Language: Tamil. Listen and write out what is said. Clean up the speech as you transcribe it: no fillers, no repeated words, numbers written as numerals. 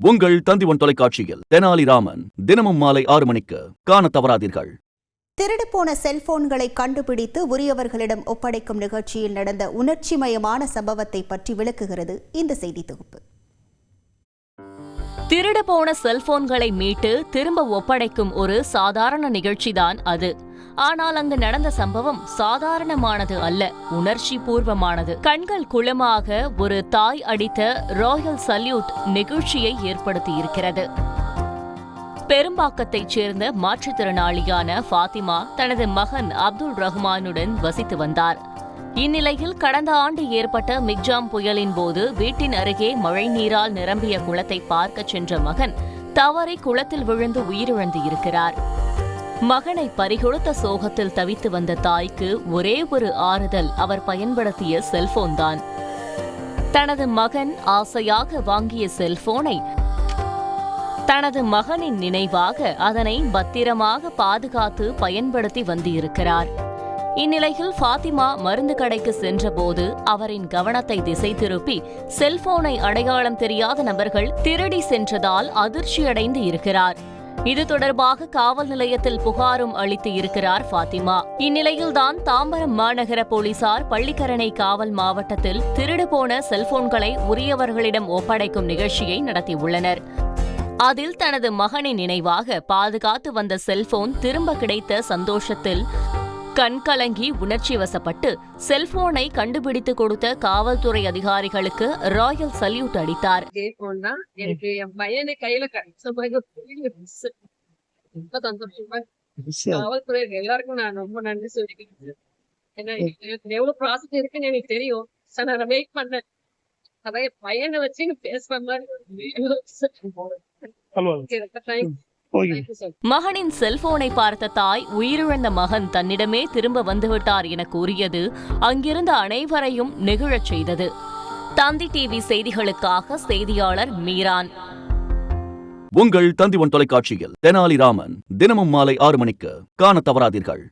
உங்கள் தந்திவன் தொலைக்காட்சியில் தெனாலிராமன் தினமும் மாலை 6 மணிக்கு காண தவறாதீர்கள். திருடுபோன செல்போன்களை கண்டுபிடித்து உரியவர்களிடம் ஒப்படைக்கும் நிகழ்ச்சியில் நடந்த உணர்ச்சிமயமான சம்பவத்தை பற்றி விளக்குகிறது இந்த செய்தி தொகுப்பு. திருடுபோன செல்போன்களை மீட்டு திரும்ப ஒப்படைக்கும் ஒரு சாதாரண நிகழ்ச்சிதான் அது. ஆனால் அங்கு நடந்த சம்பவம் சாதாரணமானது அல்ல, உணர்ச்சி பூர்வமானது. கண்கள் குளமாக ஒரு தாய் அடித்த ராயல் சல்யூட் நிகழ்ச்சியை ஏற்படுத்தியிருக்கிறது. பெரும்பாக்கத்தைச் சேர்ந்த மாற்றுத்திறனாளியான ஃபாத்திமா தனது மகன் அப்துல் ரஹ்மானுடன் வசித்து வந்தார். இந்நிலையில் கடந்த ஆண்டு ஏற்பட்ட மிக்ஜாம் புயலின் போது வீட்டின் அருகே மழைநீரால் நிரம்பிய குளத்தை பார்க்கச் சென்ற மகன் தவறி குளத்தில் விழுந்து உயிரிழந்து இருக்கிறார். மகனை பறிகொடுத்த சோகத்தில் தவித்து வந்த தாய்க்கு ஒரே ஒரு ஆறுதல் அவர் பயன்படுத்திய செல்போன்தான். தனது மகன் ஆசையாக வாங்கிய செல்போனை தனது மகனின் நினைவாக அதனை பத்திரமாக பாதுகாத்து பயன்படுத்தி வந்திருக்கிறார். இந்நிலையில் ஃபாத்திமா மருந்து கடைக்கு சென்றபோது அவரின் கவனத்தை திசை திருப்பி செல்போனை அடையாளம் தெரியாத நபர்கள் திருடி சென்றதால் அதிர்ச்சியடைந்து இருக்கிறார். இது தொடர்பாக காவல் நிலையத்தில் புகாரும் அளித்து இருக்கிறார் ஃபாத்திமா. இந்நிலையில்தான் தாம்பரம் மாநகர போலீசார் பள்ளிக்கரணை காவல் மாவட்டத்தில் திருடு போன செல்போன்களை உரியவர்களிடம் ஒப்படைக்கும் நிகழ்ச்சியை நடத்தியுள்ளனர். அதில் தனது மகனின் நினைவாக பாதுகாத்து வந்த செல்போன் திரும்ப கிடைத்த சந்தோஷத்தில் கண்கலங்கி உணர்ச்சி வசப்பட்டு செல்போனை கண்டுபிடித்து கொடுத்த காவல்துறை அதிகாரிகளுக்கு ராயல் சல்யூட் அடித்தார். காவல்துறை எல்லாருக்கும் நான் ரொம்ப நன்றி சொல்லிக்கிறேன். ஏன்னா எவ்வளவு ப்ராசஸ் இருக்குன்னு எனக்கு தெரியும். நான் வெயிட் பண்ணேன். பையனை வச்சு பேசுற மாதிரி. மகனின் செல்போனை பார்த்த தாய் உயிரிழந்த மகன் தன்னிடமே திரும்ப வந்துவிட்டார் என கூறியது அங்கிருந்த அனைவரையும் நெகிழச் செய்தது. தந்தி டிவி செய்திகளுக்காக செய்தியாளர் மீரான். உங்கள் தந்திவன் தொலைக்காட்சியில் தெனாலிராமன் தினமும் மாலை 6 மணிக்கு காண தவறாதீர்கள்.